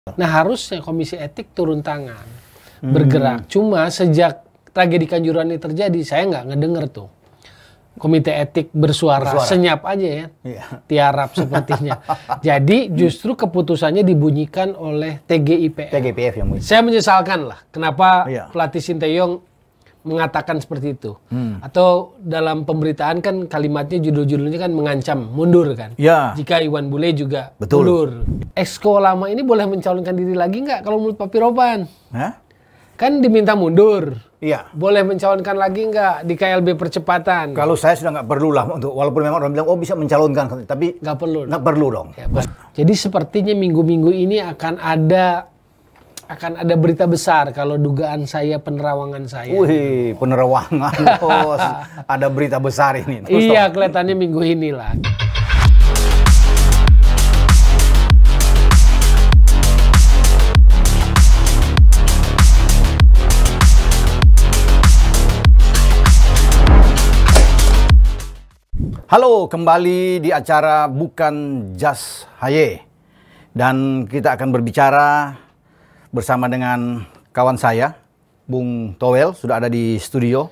Nah, harusnya Komisi Etik turun tangan, bergerak. Cuma sejak tragedi Kanjuruhan ini terjadi, saya nggak ngedenger tuh Komite Etik bersuara. Senyap aja ya, tiarap sepertinya. Jadi justru keputusannya dibunyikan oleh TGIPF yang saya menyesalkan lah, kenapa pelatih Sinteyong mengatakan seperti itu. Atau dalam pemberitaan kan kalimatnya, judul-judulnya kan mengancam mundur kan. Jika Iwan Bule juga mundur. Exco lama ini boleh mencalonkan diri lagi nggak kalau menurut Pak Piropan? Kan diminta mundur. Boleh mencalonkan lagi nggak di KLB percepatan? Kalau saya sudah nggak perlu lah, untuk walaupun memang orang bilang oh bisa mencalonkan, tapi nggak perlu. Nggak perlu dong. Jadi sepertinya minggu-minggu ini akan ada berita besar kalau dugaan saya, penerawangan saya. Wih, penerawangan, bos. Ada berita besar ini. Iya, kelihatannya minggu inilah. Halo, kembali di acara Bukan Jas Haye. Dan kita akan berbicara bersama dengan kawan saya, Bung Towel, sudah ada di studio.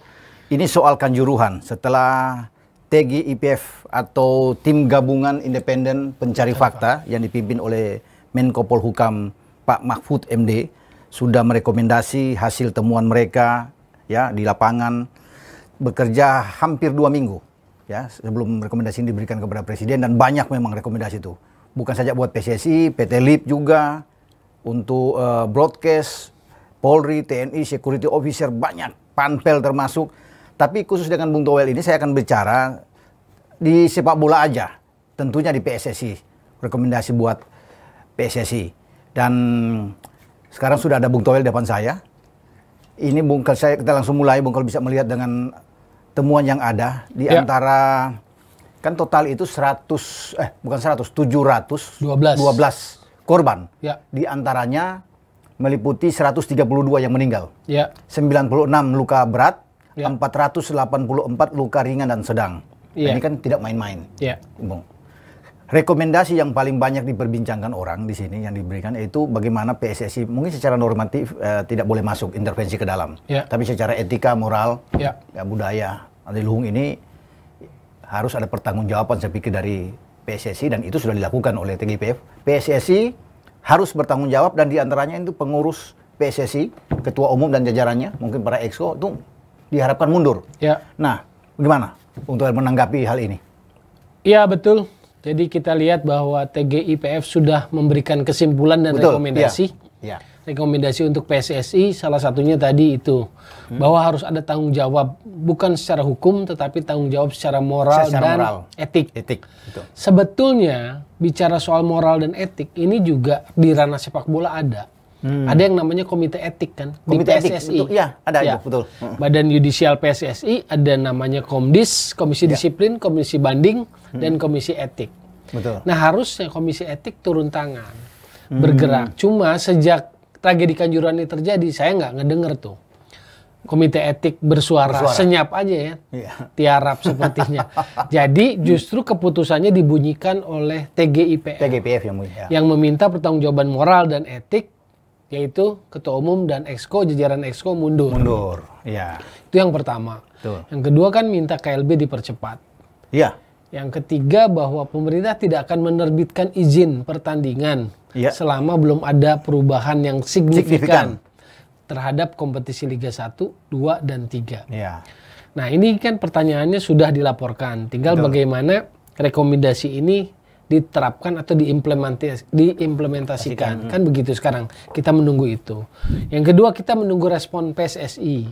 Ini soal Kanjuruhan setelah TGIPF atau Tim Gabungan Independen Pencari Fakta yang dipimpin oleh Menko Polhukam Pak Mahfud MD sudah merekomendasi hasil temuan mereka ya di lapangan, bekerja hampir 2 minggu ya sebelum rekomendasi ini diberikan kepada Presiden, dan banyak memang rekomendasi itu. Bukan saja buat PSSI, PT LIP juga, untuk broadcast, Polri, TNI, security officer, banyak, Panpel termasuk. Tapi khusus dengan Bung Towel ini saya akan bicara di sepak bola aja, tentunya di PSSI, rekomendasi buat PSSI. Dan sekarang sudah ada Bung Towel di depan saya. Ini Bung, kita langsung mulai, Bung, kalau bisa melihat dengan temuan yang ada di antara, kan total itu 712 korban. Di antaranya meliputi 132 yang meninggal. 96 luka berat, 484 luka ringan dan sedang. Ini kan tidak main-main. Rekomendasi yang paling banyak diperbincangkan orang di sini yang diberikan yaitu bagaimana PSSI mungkin secara normatif tidak boleh masuk intervensi ke dalam. Tapi secara etika, moral, budaya, Andi Luhung ini harus ada pertanggungjawaban saya pikir dari PSSI, dan itu sudah dilakukan oleh TGIPF. PSSI harus bertanggung jawab, dan diantaranya itu pengurus PSSI, ketua umum dan jajarannya, mungkin para exco itu diharapkan mundur. Nah, bagaimana untuk menanggapi hal ini? Iya, betul. Jadi kita lihat bahwa TGIPF sudah memberikan kesimpulan dan rekomendasi. Rekomendasi untuk PSSI salah satunya tadi itu, bahwa harus ada tanggung jawab, bukan secara hukum tetapi tanggung jawab secara moral dan etik. Betul. Sebetulnya bicara soal moral dan etik ini juga di ranah sepak bola ada. Ada yang namanya komite etik kan di PSSI. Betul. Badan Yudisial PSSI ada namanya Komdis, Komisi Disiplin, Komisi Banding, dan Komisi Etik. Nah, harusnya Komisi Etik turun tangan, bergerak. Cuma sejak tragedi Kanjuruhan ini terjadi, saya nggak ngedenger tuh Komite Etik bersuara. Senyap aja ya, tiarap sepertinya. Jadi justru keputusannya dibunyikan oleh TGIPF yang meminta pertanggungjawaban moral dan etik, yaitu Ketua Umum dan Exco, jajaran Exco mundur. Itu yang pertama. Yang kedua kan minta KLB dipercepat. Yang ketiga bahwa pemerintah tidak akan menerbitkan izin pertandingan selama belum ada perubahan yang signifikan terhadap kompetisi Liga 1, 2, dan 3. Nah, ini kan pertanyaannya sudah dilaporkan. Tinggal bagaimana rekomendasi ini diterapkan atau diimplementasikan. Kan begitu sekarang. Kita menunggu itu. Yang kedua, kita menunggu respon PSSI.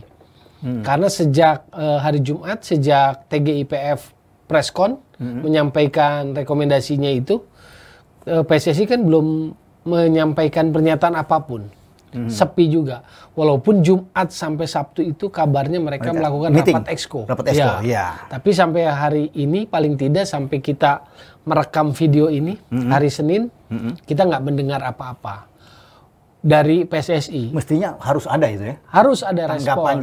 Karena sejak hari Jumat, sejak TGIPF preskon menyampaikan rekomendasinya itu, PSSI kan belum menyampaikan pernyataan apapun. Sepi juga. Walaupun Jumat sampai Sabtu itu kabarnya mereka melakukan rapat exco. Tapi sampai hari ini paling tidak sampai kita merekam video ini hari Senin, kita nggak mendengar apa-apa dari PSSI. Mestinya harus ada itu ya? Harus ada respon.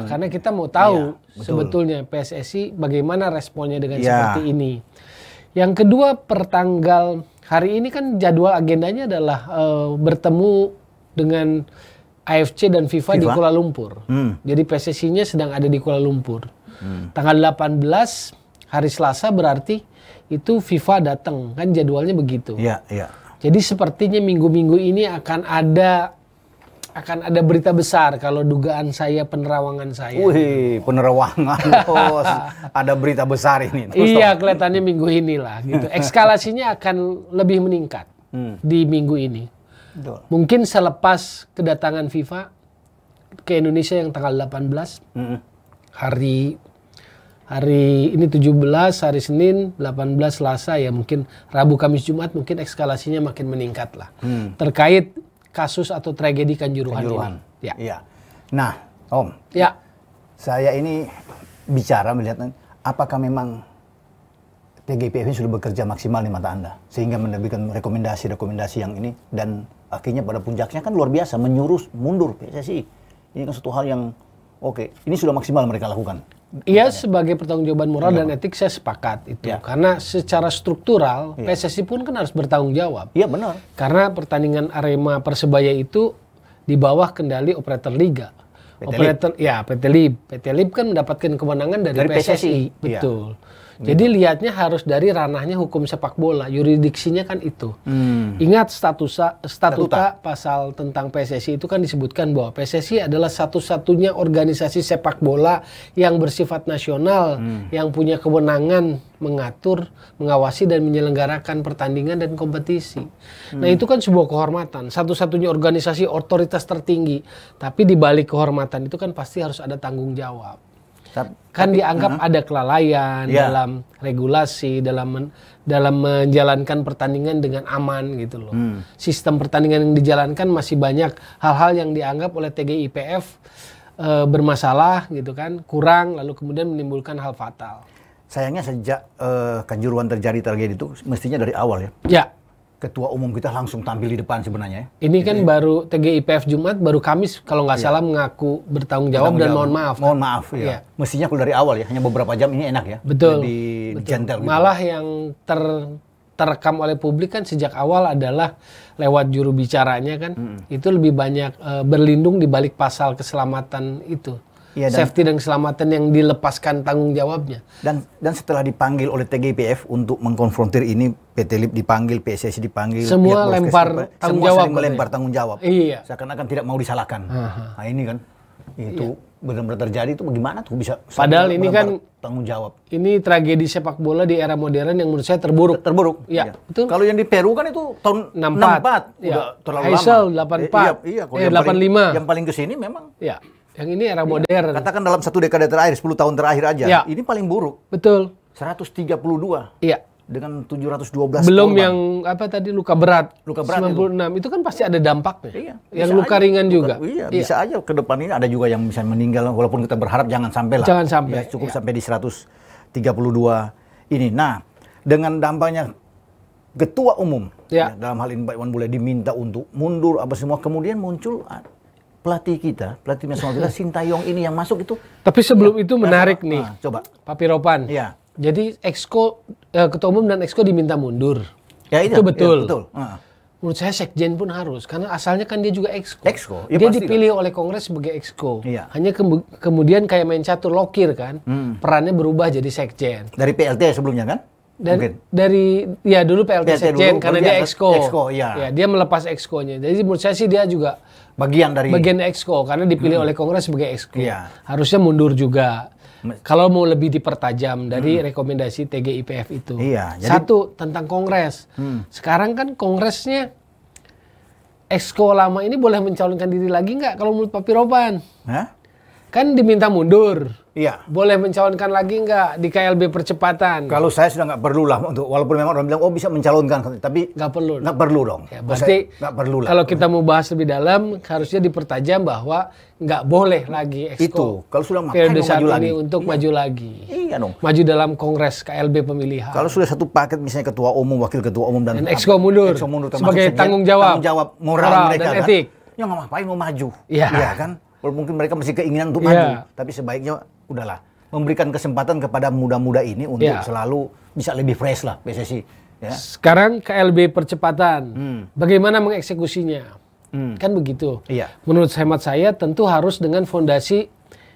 Karena kita mau tahu sebetulnya PSSI bagaimana responnya dengan seperti ini. Yang kedua, pertanggal hari ini kan jadwal agendanya adalah bertemu dengan AFC dan FIFA di Kuala Lumpur. Jadi PSSI-nya sedang ada di Kuala Lumpur. Tanggal 18 hari Selasa berarti itu FIFA datang, kan jadwalnya begitu. Iya, iya. Jadi sepertinya minggu-minggu ini akan ada berita besar kalau dugaan saya penerawangan saya. Wih, penerawangan, bos. Ada berita besar ini. Iya, kelihatannya minggu inilah gitu. Eskalasinya akan lebih meningkat di minggu ini. Betul. Mungkin selepas kedatangan FIFA ke Indonesia yang tanggal 18, hari ini 17, hari Senin, 18 Selasa, ya mungkin Rabu, Kamis, Jumat mungkin eskalasinya makin meningkat lah. Terkait kasus atau tragedi Kanjuruhan ini. Ya. Iya. Nah, Om. Ya. Saya ini bicara melihat apakah memang TGIPF ini sudah bekerja maksimal di mata Anda sehingga menerbitkan rekomendasi-rekomendasi yang ini, dan akhirnya pada puncaknya kan luar biasa menyuruh mundur PSSI. Ini kan suatu hal yang ini sudah maksimal mereka lakukan. Iya, sebagai pertanggungjawaban moral dan etik saya sepakat itu. Ya. Karena secara struktural PSSI pun kan harus bertanggung jawab. Iya, benar. Karena pertandingan Arema Persebaya itu di bawah kendali operator liga. PT Lib. PT Lib kan mendapatkan kewenangan dari PSSI. Betul. Jadi lihatnya harus dari ranahnya hukum sepak bola, yuridiksinya kan itu. Ingat statuta pasal tentang PSSI itu kan disebutkan bahwa PSSI adalah satu-satunya organisasi sepak bola yang bersifat nasional, yang punya kewenangan mengatur, mengawasi dan menyelenggarakan pertandingan dan kompetisi. Nah, itu kan sebuah kehormatan, satu-satunya organisasi otoritas tertinggi. Tapi di balik kehormatan itu kan pasti harus ada tanggung jawab. Kan dianggap ada kelalaian dalam regulasi, dalam menjalankan pertandingan dengan aman gitu loh. Sistem pertandingan yang dijalankan masih banyak hal-hal yang dianggap oleh TGIPF bermasalah gitu kan, kurang, lalu kemudian menimbulkan hal fatal. Sayangnya sejak Kanjuruhan terjadi tragedi itu mestinya dari awal ya. Ya. Ketua umum kita langsung tampil di depan sebenarnya. Ini kan baru TGIPF Jumat, baru Kamis kalau nggak salah mengaku bertanggung jawab dan mohon maaf. Mohon maaf ya. Mestinya kalau dari awal ya, hanya beberapa jam ini enak ya. Betul. Di gentle gitu. Malah yang terekam oleh publik kan sejak awal adalah lewat juru bicaranya kan. Itu lebih banyak berlindung di balik pasal keselamatan itu. Ya, safety dan keselamatan yang dilepaskan tanggung jawabnya. Dan setelah dipanggil oleh TGIPF untuk mengkonfrontir ini, PT Lib dipanggil, PSSI dipanggil, semua lempar tanggung jawab. Semua melempar tanggung jawab. Iya. Seakan-akan tidak mau disalahkan. Nah ini kan, itu benar-benar terjadi itu bagaimana tuh bisa? Padahal ini kan tanggung jawab. Ini tragedi sepak bola di era modern yang menurut saya terburuk. Iya. Betul. Kalau yang di Peru kan itu tahun 64. Udah terlalu Heysel, lama. 84. Iya. 85. Yang paling kesini memang. Iya. Yang ini era modern. Katakan dalam satu dekade terakhir, 10 tahun terakhir aja. Ya. Ini paling buruk. Betul. 132. Iya. Dengan 712 belum korban. Yang apa tadi luka berat. 96 itu kan pasti ada dampaknya. Iya. Yang luka ringan juga. Iya, bisa aja ke depan ini ada juga yang bisa meninggal, walaupun kita berharap jangan sampai lah. Jangan sampai. Ya, cukup sampai di 132 ini. Nah, dengan dampaknya ketua umum dalam hal ini Pak Iwan Bule diminta untuk mundur apa semua, kemudian muncul pelatih nasional kita Sintayong ini yang masuk itu. Tapi sebelum itu menarik nih. Coba. Papi Ropan. Iya. Jadi Exco, ketua umum dan Exco diminta mundur. Ya, itu betul. Ya, betul. Menurut saya sekjen pun harus, karena asalnya kan dia juga Exco. Ya, dia dipilih oleh Kongres sebagai Exco. Iya. Hanya kemudian kayak main catur lokir kan, perannya berubah jadi sekjen. Dari PLT sebelumnya kan? Dan dari dulu PLT sekjen dulu, karena dia Exco. Ya, dia melepas Exco-nya. Jadi menurut saya sih dia juga bagian Exco karena dipilih oleh Kongres sebagai Exco. Iya. Harusnya mundur juga. Kalau mau lebih dipertajam dari rekomendasi TGIPF itu. Iya, satu, tentang Kongres. Sekarang kan Kongresnya Exco lama ini boleh mencalonkan diri lagi nggak kalau menurut Papi Ropan? Kan diminta mundur. Iya. Boleh mencalonkan lagi nggak di KLB percepatan? Kalau saya sudah nggak perlu lah, untuk walaupun memang orang bilang bisa mencalonkan, tapi nggak perlu. Nggak perlu dong. Ya, berarti nggak perlu lah. Kalau kita mau bahas lebih dalam, harusnya dipertajam bahwa nggak boleh lagi Exco. Itu kalau sudah periode saat ini untuk maju lagi. Iya dong. Maju dalam Kongres KLB pemilihan. Kalau sudah satu paket misalnya ketua umum, wakil ketua umum dan Exco mundur sebagai tanggung jawab moral mereka dan etik. Ya nggak ngapain mau maju. Iya kan? Walaupun mungkin mereka masih keinginan untuk maju, tapi sebaiknya udahlah memberikan kesempatan kepada muda-muda ini untuk selalu bisa lebih fresh lah PSSI Ya. Sekarang KLB percepatan, bagaimana mengeksekusinya? Kan begitu. Iya. Menurut hemat saya tentu harus dengan fondasi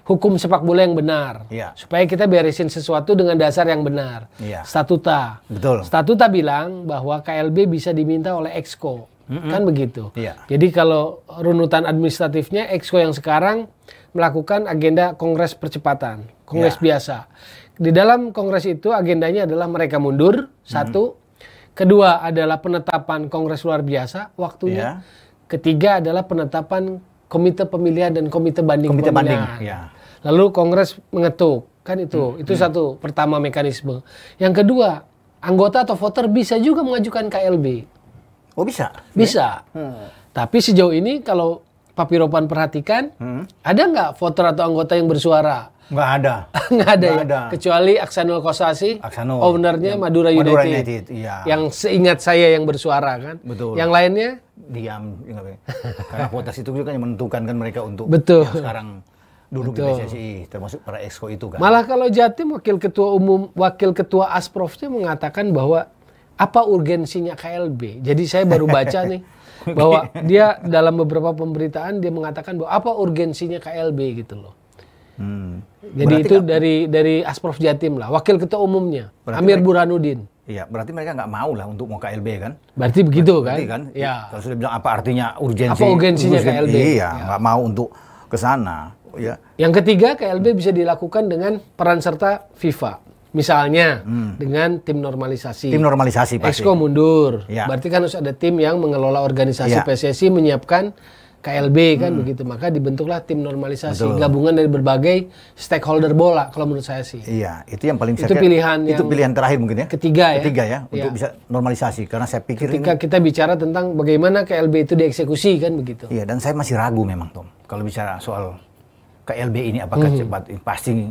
hukum sepak bola yang benar. Iya. Supaya kita beresin sesuatu dengan dasar yang benar. Iya. Statuta. Betul. Statuta bilang bahwa KLB bisa diminta oleh Exco. Kan begitu. Iya. Jadi kalau runutan administratifnya Exco yang sekarang melakukan agenda kongres percepatan. Kongres biasa. Di dalam kongres itu agendanya adalah mereka mundur, satu. Kedua adalah penetapan kongres luar biasa waktunya. Ketiga adalah penetapan komite pemilihan dan komite banding pemilihan. Ya. Lalu kongres mengetuk, kan itu satu pertama mekanisme. Yang kedua, anggota atau voter bisa juga mengajukan KLB. Oh bisa? Bisa. Tapi sejauh ini kalau Pak Piropan perhatikan, ada nggak voter atau anggota yang bersuara? Nggak ada. Nggak ada ya? Kecuali Aksanul Kosasi, ownernya Madura United. Iya. Yang seingat saya yang bersuara kan. Betul. Yang lainnya? Diam. Karena voters itu juga yang menentukan kan mereka untuk Betul. yang sekarang duduk di PSSI, termasuk para exco itu kan. Malah kalau Jatim wakil ketua Asprofnya mengatakan bahwa apa urgensinya KLB. Jadi saya baru baca nih bahwa dia dalam beberapa pemberitaan dia mengatakan bahwa apa urgensinya KLB gitu loh. Jadi berarti itu dari Asprof Jatim lah, wakil ketua umumnya Amir Burhanuddin. Iya, berarti mereka nggak mau lah untuk mau KLB kan? Berarti begitu kan? Ya. Kalau sudah bilang apa artinya urgensi? Apa urgensinya KLB? Iya, nggak mau untuk ke sana. Ya. Yang ketiga, KLB bisa dilakukan dengan peran serta FIFA. Misalnya dengan tim normalisasi. Tim normalisasi pasti. Exco mundur. Ya. Berarti kan harus ada tim yang mengelola organisasi PSSI menyiapkan KLB kan begitu. Maka dibentuklah tim normalisasi. Betul. Gabungan dari berbagai stakeholder bola kalau menurut saya sih. Iya, itu yang paling itu pilihan itu pilihan terakhir mungkin ya. Ketiga ya. Untuk bisa normalisasi karena saya pikir ketika kita bicara tentang bagaimana KLB itu dieksekusi kan begitu. Iya, dan saya masih ragu memang Tom. Kalau bicara soal KLB ini apakah cepat, pasti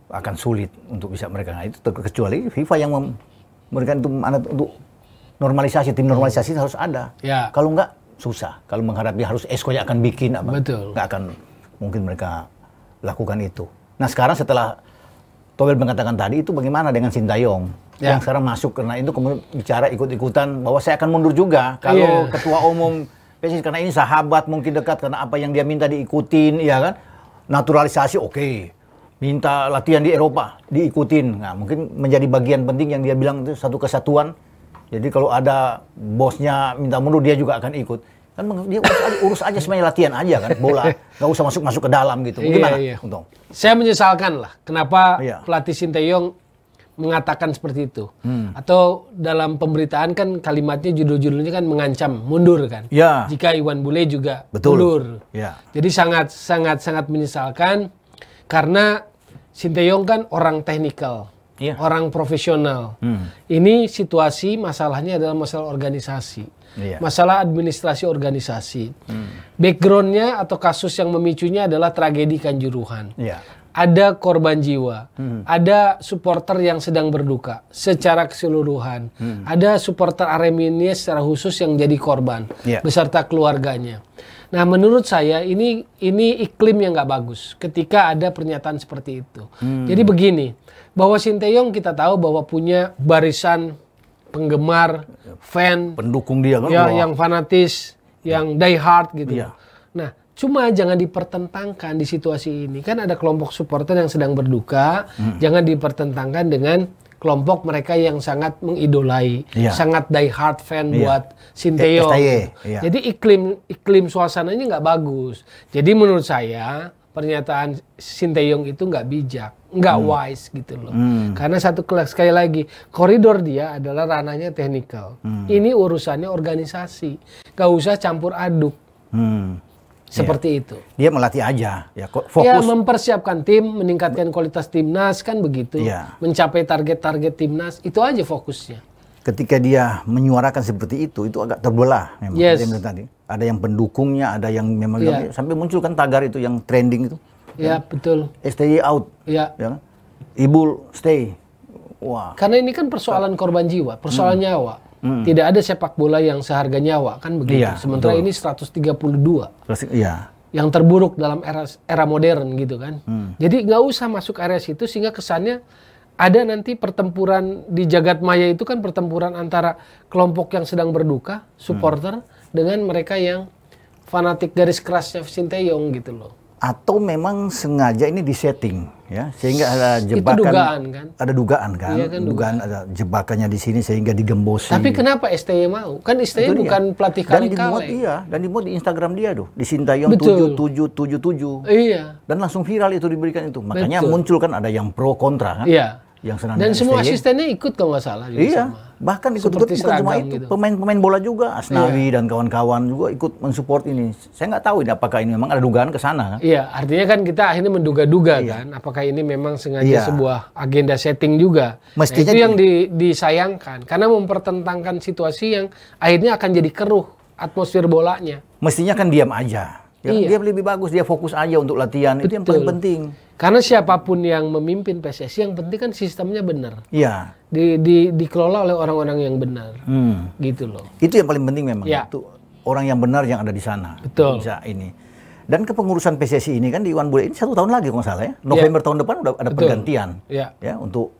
akan sulit untuk bisa mereka. Nah, itu kecuali FIFA yang memberikan untuk normalisasi, tim normalisasi harus ada. Ya. Kalau enggak susah. Kalau menghadapi harus Exco yang akan bikin apa? Betul. Nggak akan mungkin mereka lakukan itu. Nah sekarang setelah Towel mengatakan tadi itu bagaimana dengan Sintayong yang sekarang masuk karena itu kemudian bicara ikut-ikutan bahwa saya akan mundur juga kalau ketua umum PSSI karena ini sahabat mungkin dekat karena apa yang dia minta diikutin, ya kan? Naturalisasi oke. Minta latihan di Eropa diikutin. Nah mungkin menjadi bagian penting yang dia bilang itu satu kesatuan. Jadi kalau ada bosnya minta mundur dia juga akan ikut. Kan dia urus aja semuanya latihan aja kan bola. Nggak usah masuk ke dalam gitu. Gimana? Untung? Saya menyesalkan lah kenapa pelatih Sintayong mengatakan seperti itu. Atau dalam pemberitaan kan kalimatnya judul-judulnya kan mengancam mundur kan. Ya. Jika Iwan Bule juga mundur. Ya. Jadi sangat menyesalkan karena Sintayong kan orang teknikal. Orang profesional. Ini situasi masalahnya adalah masalah organisasi. Masalah administrasi organisasi. Backgroundnya atau kasus yang memicunya adalah tragedi Kanjuruhan. Ada korban jiwa. Ada supporter yang sedang berduka secara keseluruhan. Ada supporter Aremania secara khusus yang jadi korban beserta keluarganya. Nah, menurut saya ini iklim yang nggak bagus ketika ada pernyataan seperti itu. Jadi begini, bahwa Sintayong kita tahu bahwa punya barisan penggemar, fan, pendukung dia kan, yang fanatis, yang die hard gitu. Nah, cuma jangan dipertentangkan di situasi ini. Kan ada kelompok supporter yang sedang berduka, jangan dipertentangkan dengan kelompok mereka yang sangat mengidolai, sangat die hard fan buat Sintayong. Jadi iklim suasananya nggak bagus. Jadi menurut saya pernyataan Sintayong itu nggak bijak, nggak wise gitu loh. Karena sekali lagi koridor dia adalah ranahnya teknikal. Ini urusannya organisasi, nggak usah campur aduk. Seperti itu. Dia melatih aja, ya fokus. Ya mempersiapkan tim, meningkatkan kualitas timnas kan begitu. Mencapai target-target timnas itu aja fokusnya. Ketika dia menyuarakan seperti itu agak terbelah memang. Dia tadi. Ada yang pendukungnya, ada yang memang sampai muncul kan tagar itu yang trending itu. Ya betul. STY out. Ya. Ibul stay. Wah. Karena ini kan persoalan korban jiwa, persoalan nyawa. Tidak ada sepak bola yang seharga nyawa kan begitu. Sementara ini 132. Yang terburuk dalam era modern gitu kan. Jadi nggak usah masuk area situ sehingga kesannya ada nanti pertempuran di jagat maya itu kan pertempuran antara kelompok yang sedang berduka, supporter, dengan mereka yang fanatik garis kerasnya Sinteyong gitu loh. Atau memang sengaja ini disetting ya, sehingga ada jebakan. Itu dugaan kan? Ada dugaan kan? Iya kan, dugaan ada jebakannya di sini sehingga digembosi. Tapi kenapa STY mau? Kan STY bukan pelatih kaleng-kaleng. Dan dimuat di Instagram dia tuh, di Sintayong 7777. Iya. Dan langsung viral itu diberikan itu. Makanya muncul kan ada yang pro kontra kan? Iya. Yang senang dan semua STY. Asistennya ikut kalau nggak salah. Iya. Sama. Bahkan ikut bukan cuma itu, gitu. Pemain-pemain bola juga, Asnawi dan kawan-kawan juga ikut mensupport ini. Saya nggak tahu ini apakah ini memang ada dugaan ke sana kan? Iya, artinya kan kita akhirnya menduga-duga kan, apakah ini memang sengaja sebuah agenda setting juga. Mestinya itu yang disayangkan, karena mempertentangkan situasi yang akhirnya akan jadi keruh atmosfer bolanya. Mestinya kan diam aja. Ya, dia lebih bagus, dia fokus aja untuk latihan. Betul. Itu yang paling penting. Karena siapapun yang memimpin PSSI, yang penting kan sistemnya benar. Iya. Dikelola oleh orang-orang yang benar. Gitu loh. Itu yang paling penting memang. Ya. Itu orang yang benar yang ada di sana. Betul. Bisa ini. Dan kepengurusan PSSI ini kan di Iwan Bule ini 1 tahun lagi kalau nggak salah ya. November tahun depan udah ada pergantian. Ya untuk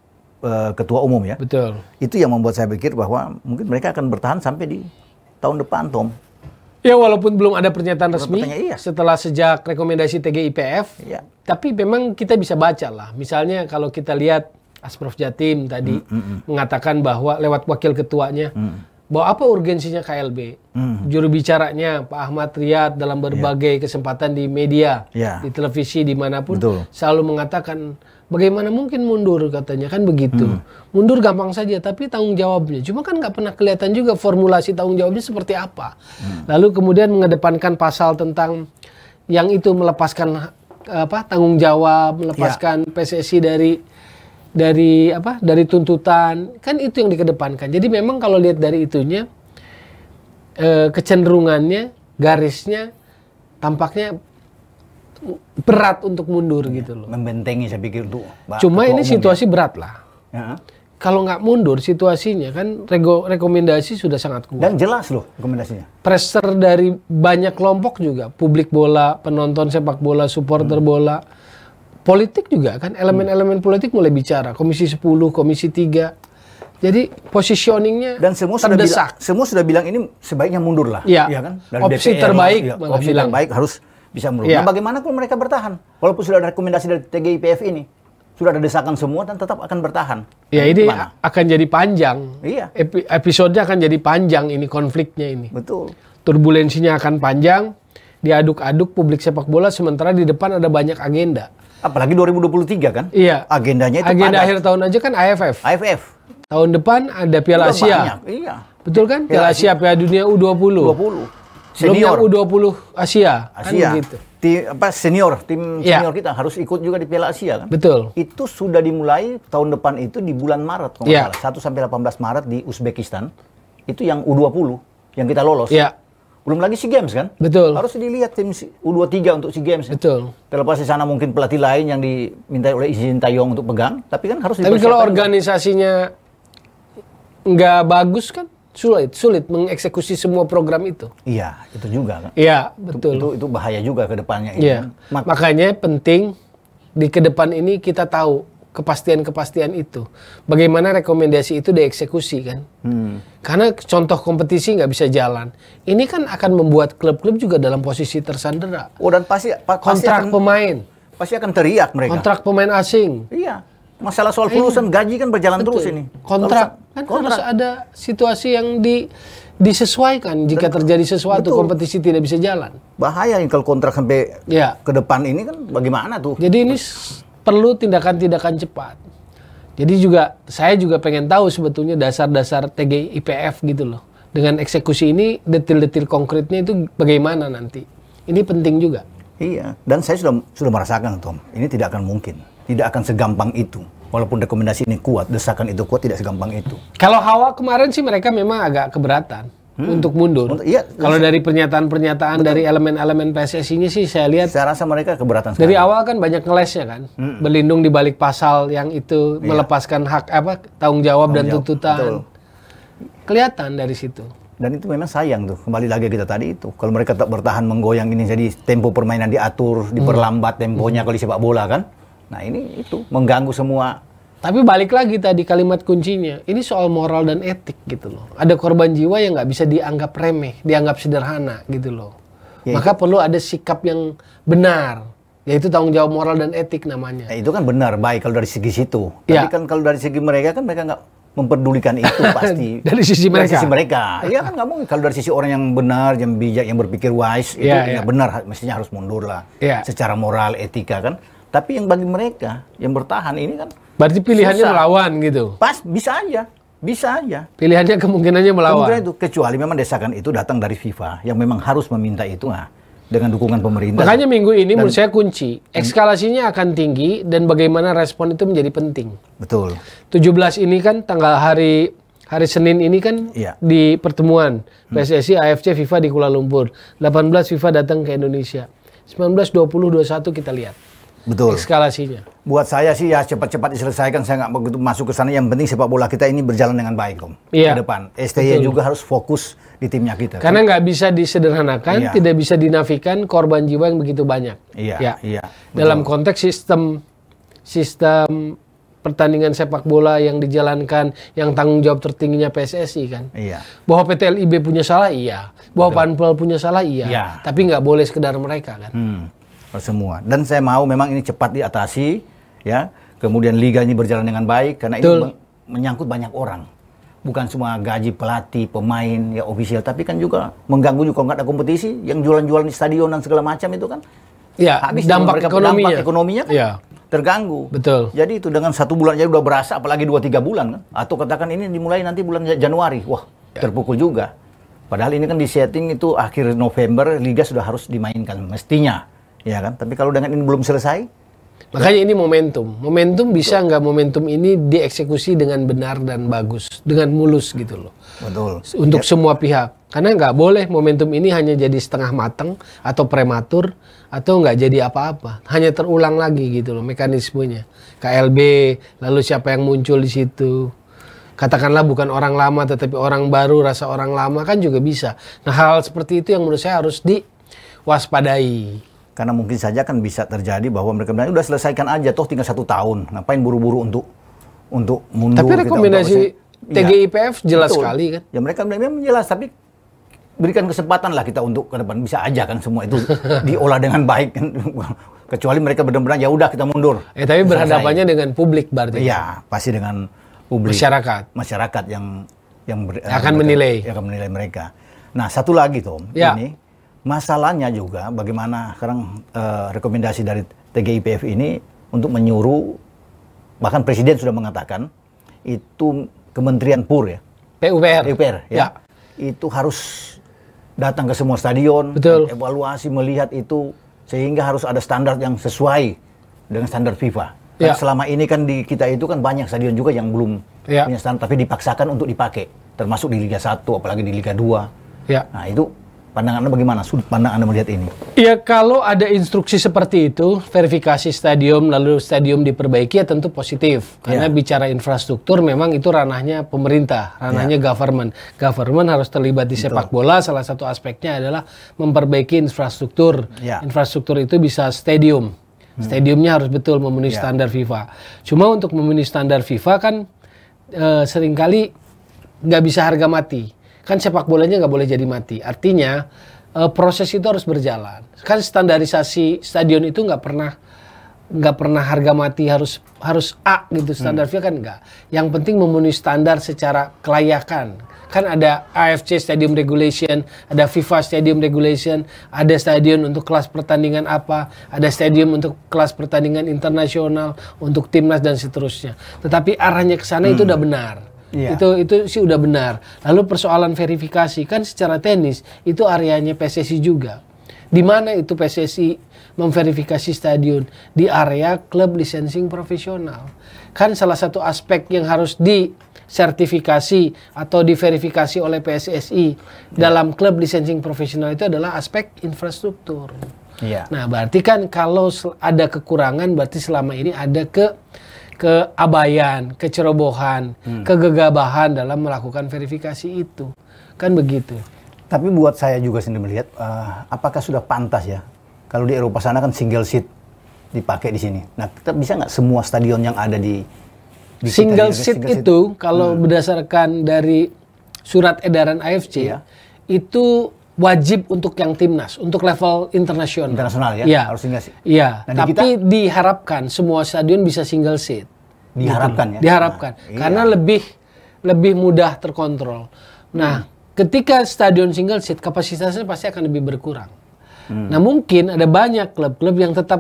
ketua umum ya. Betul. Itu yang membuat saya pikir bahwa mungkin mereka akan bertahan sampai di tahun depan, Tom. Ya walaupun belum ada pernyataan resmi setelah sejak rekomendasi TGIPF, tapi memang kita bisa baca lah. Misalnya kalau kita lihat Asprof Jatim tadi mengatakan bahwa lewat wakil ketuanya, bahwa apa urgensinya KLB. Juru bicaranya Pak Ahmad Riyad dalam berbagai kesempatan di media, di televisi, dimanapun, selalu mengatakan bagaimana mungkin mundur katanya, kan begitu. Mundur gampang saja, tapi tanggung jawabnya. Cuma kan nggak pernah kelihatan juga formulasi tanggung jawabnya seperti apa. Lalu kemudian mengedepankan pasal tentang yang itu melepaskan tanggung jawab, melepaskan PSSI dari tuntutan, kan itu yang dikedepankan. Jadi memang kalau lihat dari itunya, kecenderungannya, garisnya tampaknya berat untuk mundur gitu loh. Membentengi saya pikir tuh. Cuma ini situasi berat lah. Kalau nggak mundur situasinya kan rekomendasi sudah sangat kuat. Dan jelas loh rekomendasinya. Pressure dari banyak kelompok juga, publik bola, penonton sepak bola, supporter bola, politik juga kan, elemen-elemen politik mulai bicara, Komisi 10, Komisi 3. Jadi positioningnya dan semua terdesak. Semua sudah bilang ini sebaiknya mundur lah. Ya kan? Dari opsi DPR, terbaik. Opsi terbaik harus bisa mundur. Nah bagaimana kalau mereka bertahan? Walaupun sudah ada rekomendasi dari TGIPF ini, sudah ada desakan semua dan tetap akan bertahan. Ya ini akan jadi panjang. Iya. Episodenya akan jadi panjang ini, konfliknya ini. Betul. Turbulensinya akan panjang, diaduk-aduk publik sepak bola, sementara di depan ada banyak agenda. Apalagi 2023 kan? Iya. Agendanya itu agenda akhir tahun aja kan AFF. Tahun depan ada Piala Asia. Iya. Betul kan? Piala Asia, Piala Dunia U20. Senior U20 Asia. Kan begitu. Senior kita harus ikut juga di Piala Asia kan? Betul. Itu sudah dimulai tahun depan itu di bulan Maret kalau nggak salah. 1 sampai 18 Maret di Uzbekistan. Itu yang U20 yang kita lolos. Iya. Belum lagi SEA Games kan? Betul. Harus dilihat tim U23 untuk SEA Games. Betul. Terlepas di sana mungkin pelatih lain yang diminta oleh Sintayong untuk pegang, tapi kan harus. Tapi kalau organisasinya nggak bagus kan sulit mengeksekusi semua program itu. Iya, itu juga kan. Iya, betul. Itu bahaya juga ke depannya. Iya. Makanya penting di ke depan ini kita tahu kepastian-kepastian itu. Bagaimana rekomendasi itu dieksekusi kan. Karena contoh kompetisi nggak bisa jalan. Ini kan akan membuat klub-klub juga dalam posisi tersandera. Oh dan pasti kontrak pemain. Pasti akan teriak mereka. Kontrak pemain asing. Iya. Masalah soal pelurusan gaji kan berjalan terus ini. Kontrak. Harus ada situasi yang disesuaikan jika terjadi sesuatu, kompetisi tidak bisa jalan. Bahaya nih kalau kontrak sampai ke depan ini kan bagaimana tuh. Jadi ini perlu tindakan-tindakan cepat. Jadi saya juga pengen tahu sebetulnya dasar-dasar TGIPF gitu loh. Dengan eksekusi ini detil-detil konkretnya itu bagaimana nanti. Ini penting juga. Iya, dan saya sudah merasakan Tom, ini tidak akan mungkin. Tidak akan segampang itu. Walaupun rekomendasi ini kuat, desakan itu kuat, tidak segampang itu. Kalau Hawa kemarin sih mereka memang agak keberatan untuk mundur. Kalau dari pernyataan-pernyataan dari elemen-elemen PSSI-nya sih saya lihat. Saya rasa mereka keberatan. Dari awal kan banyak ngelesnya kan, berlindung di balik pasal yang itu melepaskan hak tanggung jawab dan tuntutan. Betul. Kelihatan dari situ. Dan itu memang sayang tuh, kembali lagi kita tadi itu. Kalau mereka tetap bertahan menggoyang ini, jadi tempo permainan diatur, diperlambat temponya kalau di sepak bola kan. Nah ini itu mengganggu semua Tapi balik lagi tadi kalimat kuncinya, ini soal moral dan etik gitu loh. Ada korban jiwa yang nggak bisa dianggap remeh, dianggap sederhana gitu loh. Ya, maka perlu ada sikap yang benar, yaitu tanggung jawab moral dan etik namanya. Itu kan benar, baik kalau dari segi situ. Tapi kan kalau dari segi mereka kan mereka nggak memperdulikan itu pasti. Dari sisi mereka. Dari sisi mereka. Iya kan nggak mungkin. Kalau dari sisi orang yang benar, yang bijak, yang berpikir wise, itu benar, mestinya harus mundur lah. Secara moral, etika kan. Tapi yang bagi mereka yang bertahan ini kan. Berarti pilihannya melawan gitu. Bisa aja. Bisa aja. Pilihannya kemungkinannya melawan. Kemungkinan itu, kecuali memang desakan itu datang dari FIFA yang memang harus meminta itu dengan dukungan pemerintah. Makanya minggu ini menurut saya kunci. Eskalasinya akan tinggi dan bagaimana respon itu menjadi penting. Betul. 17 ini kan tanggal hari Senin ini kan di pertemuan PSSI, AFC, FIFA di Kuala Lumpur. 18 FIFA datang ke Indonesia. 19, 20, 21 kita lihat. Betul. Eskalasinya. Buat saya sih ya cepat-cepat diselesaikan. Saya nggak begitu masuk ke sana. Yang penting sepak bola kita ini berjalan dengan baik, Om. Ke depan. STY juga harus fokus di timnya kita. Karena nggak bisa disederhanakan, tidak bisa dinafikan korban jiwa yang begitu banyak. Dalam konteks sistem pertandingan sepak bola yang dijalankan, yang tanggung jawab tertingginya PSSI kan. Bahwa PT LIB punya salah, bahwa Panpel punya salah, tapi nggak boleh sekedar mereka kan. Semua. Dan saya mau memang ini cepat diatasi, ya. Kemudian liga ini berjalan dengan baik karena ini menyangkut banyak orang. Bukan cuma gaji pelatih, pemain, ya ofisial, tapi kan juga mengganggu juga kalau nggak ada kompetisi, yang jualan-jualan di stadion dan segala macam itu kan. Habis dampak ekonominya kan terganggu. Betul. Jadi itu dengan 1 bulan aja udah berasa, apalagi 2-3 bulan kan. Atau katakan ini dimulai nanti bulan Januari, wah terpukul juga. Padahal ini kan di setting itu akhir November liga sudah harus dimainkan mestinya. Ya kan, tapi kalau dengan ini belum selesai, makanya ini momentum. Momentum bisa nggak momentum ini dieksekusi dengan benar dan bagus, dengan mulus gitu loh. Betul. Untuk semua pihak. Karena nggak boleh momentum ini hanya jadi setengah matang atau prematur atau nggak jadi apa-apa. Hanya terulang lagi gitu loh mekanismenya. KLB, lalu siapa yang muncul di situ. Katakanlah bukan orang lama tetapi orang baru, rasa orang lama kan juga bisa. Nah hal seperti itu yang menurut saya harus diwaspadai. Karena mungkin saja kan bisa terjadi bahwa mereka bilang udah selesaikan aja, toh tinggal 1 tahun, ngapain buru-buru untuk mundur. Tapi rekomendasi TGIPF jelas sekali kan. Ya mereka memang jelas, tapi berikan kesempatan lah kita untuk ke depan, bisa aja kan semua itu diolah dengan baik kan. Kecuali mereka benar-benar ya udah kita mundur. Tapi berhadapannya dengan publik berarti. Iya, pasti dengan publik. Masyarakat yang akan menilai mereka. Nah, satu lagi Tom, ini masalahnya juga bagaimana sekarang rekomendasi dari TGIPF ini untuk menyuruh, bahkan Presiden sudah mengatakan itu Kementerian PUR PUPR ya. Itu harus datang ke semua stadion, evaluasi melihat itu sehingga harus ada standar yang sesuai dengan standar FIFA. Karena selama ini kan di kita itu kan banyak stadion juga yang belum punya standar tapi dipaksakan untuk dipakai, termasuk di Liga 1 apalagi di Liga 2. Nah, itu pandangan Anda bagaimana? Sudut pandang Anda melihat ini? Ya kalau ada instruksi seperti itu, verifikasi stadium lalu stadium diperbaiki ya tentu positif. Karena bicara infrastruktur memang itu ranahnya pemerintah, ranahnya government. Government harus terlibat di sepak bola, salah satu aspeknya adalah memperbaiki infrastruktur. Infrastruktur itu bisa stadium. Stadiumnya harus betul memenuhi standar FIFA. Cuma untuk memenuhi standar FIFA kan seringkali nggak bisa harga mati. Kan sepak bolanya nggak boleh jadi mati. Artinya proses itu harus berjalan. Kan standarisasi stadion itu nggak pernah harga mati harus A gitu standar FIFA kan nggak. Yang penting memenuhi standar secara kelayakan. Kan ada AFC Stadium Regulation, ada FIFA Stadium Regulation, ada stadion untuk kelas pertandingan apa, ada stadium untuk kelas pertandingan internasional, untuk timnas dan seterusnya. Tetapi arahnya ke sana itu udah benar. Itu sih udah benar. Lalu persoalan verifikasi kan secara teknis itu areanya PSSI juga. Di mana itu PSSI memverifikasi stadion? Di area klub licensing profesional. Kan salah satu aspek yang harus disertifikasi atau diverifikasi oleh PSSI dalam klub licensing profesional itu adalah aspek infrastruktur. Nah, berarti kan kalau ada kekurangan berarti selama ini ada keabayan, kecerobohan, kegegabahan dalam melakukan verifikasi itu. Kan begitu. Tapi buat saya juga sendiri melihat, apakah sudah pantas ya? Kalau di Eropa sana kan single seat dipakai di sini. Nah, kita bisa nggak semua stadion yang ada di Single seat itu kalau berdasarkan dari surat edaran AFC itu wajib untuk yang timnas, untuk level internasional. Internasional ya? Iya. Harus single seat. Iya. Nah, tapi diharapkan semua stadion bisa single seat. Diharapkan gitu. Ya? Diharapkan. Nah, karena lebih mudah terkontrol. Nah, ketika stadion single seat, kapasitasnya pasti akan lebih berkurang. Nah, mungkin ada banyak klub-klub yang tetap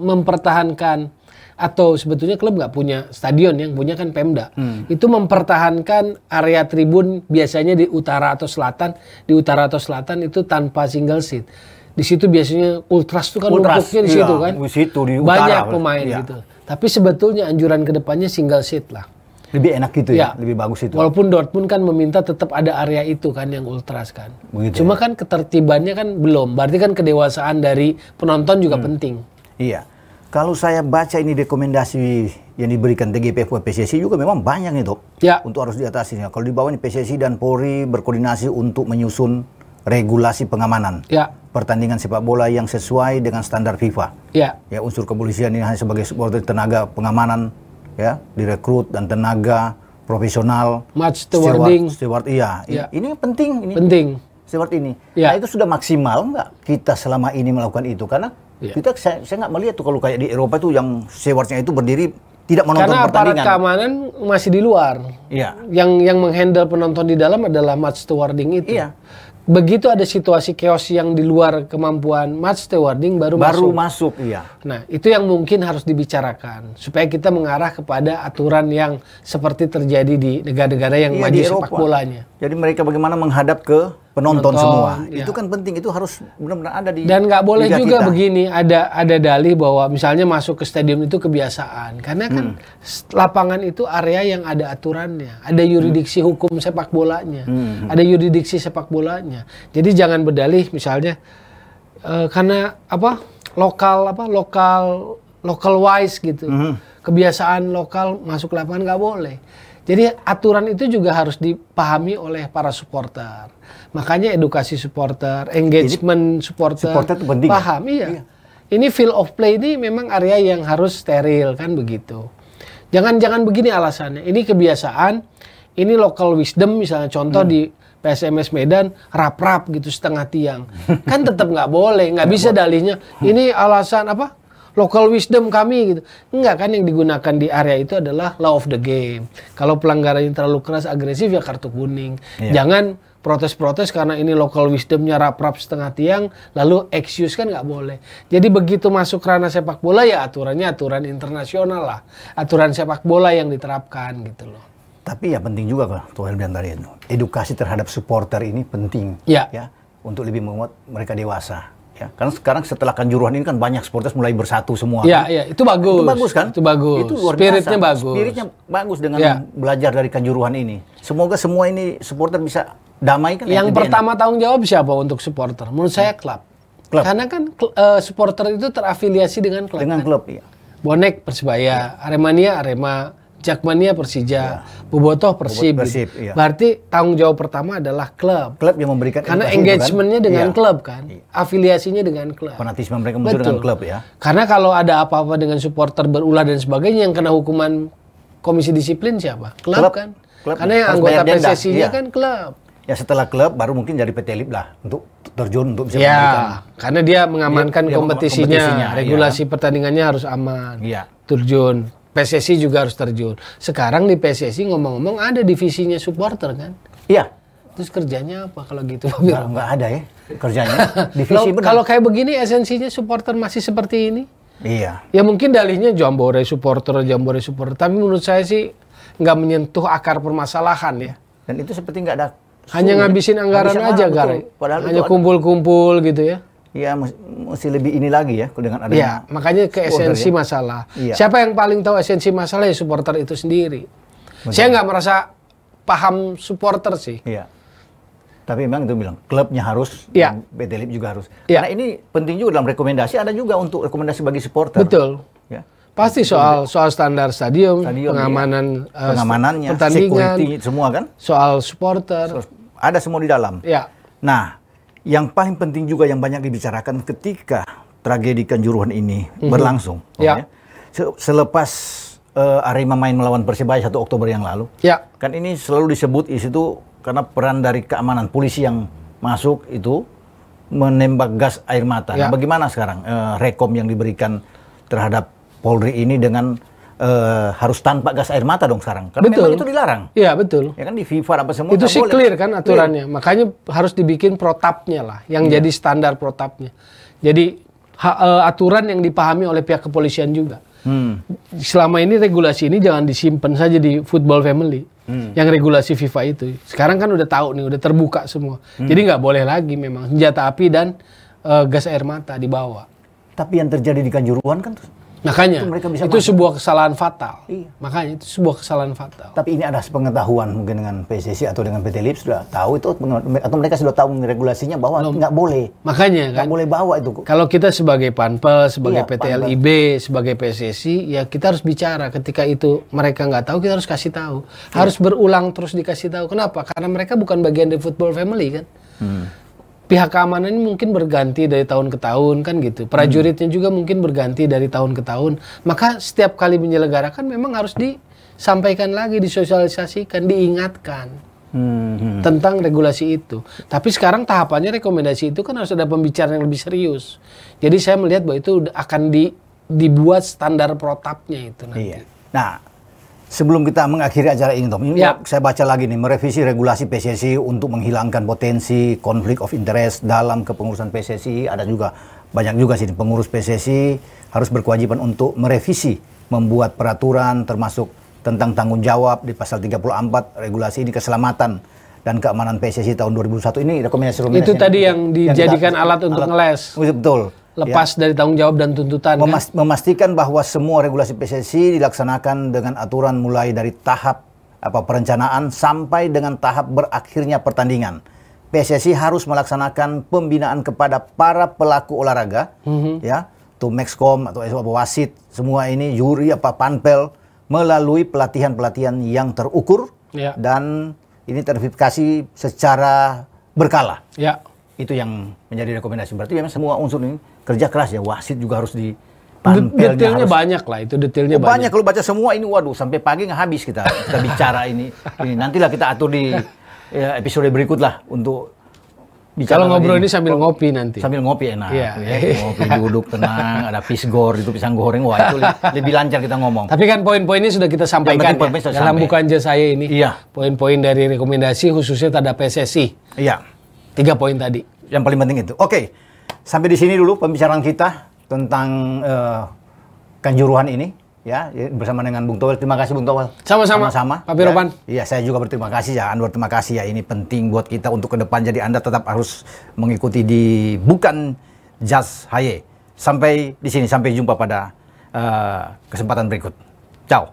mempertahankan, atau sebetulnya klub nggak punya stadion, yang punya kan Pemda. Itu mempertahankan area tribun biasanya di utara atau selatan. Di utara atau selatan itu tanpa single seat. Di situ biasanya ultras itu kan numpuknya di situ kan. Di situ, di utara, banyak pemain gitu. Tapi sebetulnya anjuran kedepannya single seat lah. Lebih enak gitu ya, lebih bagus itu. Walaupun Dortmund kan meminta tetap ada area itu kan yang ultras kan. Begitu, cuma kan ketertibannya kan belum. Berarti kan kedewasaan dari penonton juga penting. Iya. Kalau saya baca ini rekomendasi yang diberikan TGPF ke PSSI juga memang banyak nih, Dok. Ya. Untuk harus diatasi. Kalau di bawah ini PSSI dan Polri berkoordinasi untuk menyusun regulasi pengamanan. Ya. Pertandingan sepak bola yang sesuai dengan standar FIFA. Ya. Ya, unsur kepolisian ini hanya sebagai supporter, tenaga pengamanan, ya, direkrut dan tenaga profesional. Match stewarding. Steward, iya. Ya. Ini penting. Penting. Steward ini. Ya. Nah, itu sudah maksimal nggak kita selama ini melakukan itu? Karena kita, saya nggak melihat tuh kalau kayak di Eropa itu yang stewardnya itu berdiri tidak menonton pertandingan. Karena aparat keamanan masih di luar. Iya. Yang menghandle penonton di dalam adalah match stewarding itu. Iya. Begitu ada situasi chaos yang di luar kemampuan match stewarding baru masuk. Iya. Nah, itu yang mungkin harus dibicarakan supaya kita mengarah kepada aturan yang seperti terjadi di negara-negara yang maju sepak bolanya. Jadi mereka bagaimana menghadap ke penonton semua. Ya. Itu kan penting, itu harus benar-benar ada di. Dan nggak boleh juga kita. Begini, ada dalih bahwa misalnya masuk ke stadion itu kebiasaan. Karena kan lapangan itu area yang ada aturannya, ada yuridiksi hukum sepak bolanya, ada yuridiksi sepak bolanya. Jadi jangan berdalih misalnya karena lokal wise gitu. Kebiasaan lokal masuk lapangan nggak boleh. Jadi aturan itu juga harus dipahami oleh para supporter. Makanya edukasi supporter, engagement supporter itu penting, paham. Iya. Ini field of play ini memang area yang harus steril kan begitu. Jangan begini alasannya. Ini kebiasaan, ini local wisdom misalnya contoh di PSMS Medan rap-rap gitu setengah tiang. Kan tetap nggak boleh, nggak bisa dalihnya. Ini alasan apa? Local wisdom kami gitu. Enggak kan, yang digunakan di area itu adalah law of the game. Kalau pelanggarannya terlalu keras, agresif ya kartu kuning. Jangan protes-protes karena ini local wisdomnya rap-rap setengah tiang, lalu excuse kan nggak boleh. Jadi begitu masuk ranah sepak bola ya aturannya aturan internasional lah. Aturan sepak bola yang diterapkan gitu loh. Tapi ya penting juga kalau Tuhan bilang tadi itu. Edukasi terhadap supporter ini penting. Ya. Untuk lebih membuat mereka dewasa. Ya, karena sekarang setelah Kanjuruhan ini kan banyak supporter mulai bersatu semua. Iya, itu bagus. Itu bagus kan? Itu bagus. Itu luar Spiritnya biasa. bagus. Spiritnya bagus dengan belajar dari Kanjuruhan ini. Semoga semua ini supporter bisa damai kan. Yang pertama tanggung jawab siapa untuk supporter? Menurut saya klub. Karena kan supporter itu terafiliasi dengan klub. Dengan klub, iya. Bonek Persebaya, Aremania Arema, Jakmania Persija, Bobotoh Persib. Gitu. Berarti tanggung jawab pertama adalah klub. Klub yang memberikan. Karena engagementnya dengan klub kan, afiliasinya dengan klub. Fanatisme mereka muncul dengan klub ya. Karena kalau ada apa-apa dengan supporter berulah dan sebagainya, yang kena hukuman komisi disiplin siapa? Klub kan. Karena yang anggota PSSI-nya kan klub. Ya setelah klub baru mungkin jadi PT Lib lah untuk terjun untuk bisa memberikan. Karena dia mengamankan kompetisinya, regulasi pertandingannya harus aman. Terjun. PSSI juga harus terjun. Sekarang di PSSI ngomong-ngomong ada divisinya supporter kan? Iya. Terus kerjanya apa kalau gitu? Nggak ada ya kerjanya. Divisi kalau kayak begini esensinya supporter masih seperti ini? Iya. Ya mungkin dalihnya jambore supporter. Tapi menurut saya sih nggak menyentuh akar permasalahan ya. Dan itu seperti nggak ada. Hanya ngabisin anggaran aja, Gare. Hanya kumpul-kumpul gitu ya. Ya, mesti lebih ini lagi ya dengan adanya. Ya, makanya ke esensi masalah. Iya. Siapa yang paling tahu esensi masalah ya supporter itu sendiri. Betul. Saya nggak merasa paham supporter sih. Iya. Tapi memang itu bilang klubnya harus, PT Lib juga harus. Ya. Karena ini penting juga dalam rekomendasi, ada juga untuk rekomendasi bagi supporter. Betul. Ya. Pasti soal standar stadion pengamanan, pengamanannya, pertandingan, security semua kan? Soal supporter. Ada semua di dalam. Ya. Nah, yang paling penting juga yang banyak dibicarakan ketika tragedi Kanjuruhan ini berlangsung. Ya. Selepas Arema main melawan Persebaya 1 Oktober yang lalu. Ya. Kan ini selalu disebut di situ karena peran dari keamanan polisi yang masuk itu menembak gas air mata. Ya. Nah, bagaimana sekarang rekom yang diberikan terhadap Polri ini dengan harus tanpa gas air mata dong sekarang? Karena memang itu dilarang. Iya, betul. Ya kan di FIFA apa semua itu sih boleh. Clear kan aturannya. Clear. Makanya harus dibikin protapnya lah, yang jadi standar protapnya. Jadi aturan yang dipahami oleh pihak kepolisian juga. Selama ini regulasi ini jangan disimpan saja di football family. Yang regulasi FIFA itu. Sekarang kan udah tahu nih, udah terbuka semua. Jadi nggak boleh lagi memang senjata api dan gas air mata dibawa. Tapi yang terjadi di Kanjuruhan kan makanya itu sebuah kesalahan fatal. Iya. Makanya itu sebuah kesalahan fatal. Tapi ini ada sepengetahuan mungkin dengan PSSI atau dengan PT LIP sudah tahu itu, atau mereka sudah tahu regulasinya bahwa nggak boleh. Makanya kan nggak boleh bawa itu. Kalau kita sebagai Panpel, sebagai PT Panpel. LIB, sebagai PSSI, ya kita harus bicara. Ketika itu mereka nggak tahu, kita harus kasih tahu. Harus berulang terus dikasih tahu. Kenapa? Karena mereka bukan bagian dari football family kan. Pihak keamanan ini mungkin berganti dari tahun ke tahun kan gitu. Prajuritnya juga mungkin berganti dari tahun ke tahun. Maka setiap kali menyelenggarakan memang harus disampaikan lagi, disosialisasikan, diingatkan tentang regulasi itu. Tapi sekarang tahapannya rekomendasi itu kan harus ada pembicaraan yang lebih serius. Jadi saya melihat bahwa itu akan dibuat standar protapnya itu nanti. Iya. Nah, sebelum kita mengakhiri acara ini, Tom, ini saya baca lagi nih, merevisi regulasi PSSI untuk menghilangkan potensi konflik of interest dalam kepengurusan PSSI. Ada juga, banyak juga sih pengurus PSSI harus berkewajiban untuk merevisi, membuat peraturan termasuk tentang tanggung jawab di pasal 34 regulasi ini keselamatan dan keamanan PSSI tahun 2001. Ini rekomendasi itu tadi yang dijadikan alat untuk ngeles. Betul. Lepas dari tanggung jawab dan tuntutan. Memastikan bahwa semua regulasi PSSI dilaksanakan dengan aturan mulai dari tahap perencanaan sampai dengan tahap berakhirnya pertandingan. PSSI harus melaksanakan pembinaan kepada para pelaku olahraga, ya, to Mexcom atau wasit, semua ini juri Panpel melalui pelatihan-pelatihan yang terukur dan ini terverifikasi secara berkala. Ya. Itu yang menjadi rekomendasi. Berarti memang semua unsur ini kerja keras ya. Wasit juga harus di Panpelnya detailnya harus banyak lah, itu detailnya banyak. Kalau baca semua ini, waduh, sampai pagi nggak habis kita bicara ini. Nantilah kita atur di episode berikut lah untuk bicara. Kalau ngobrol ini sambil ngopi nanti. Sambil ngopi enak. Iya. Ngopi duduk tenang, ada pisgor itu, pisang goreng, wah itu lebih lancar kita ngomong. Tapi kan poin-poinnya sudah kita sampaikan dalam bukan jas saya ini. Iya. Poin-poin dari rekomendasi khususnya terhadap PSSI. Iya. 3 poin tadi. Yang paling penting itu. Oke, sampai di sini dulu pembicaraan kita tentang Kanjuruhan ini, ya, bersama dengan Bung Towel. Terima kasih Bung Towel. Sama-sama. Pak Piropan. Iya, saya juga berterima kasih ya, Anwar, terima kasih ya. Ini penting buat kita untuk ke depan. Jadi Anda tetap harus mengikuti di Bukan Jas Haye. Sampai di sini, sampai jumpa pada kesempatan berikut. Ciao.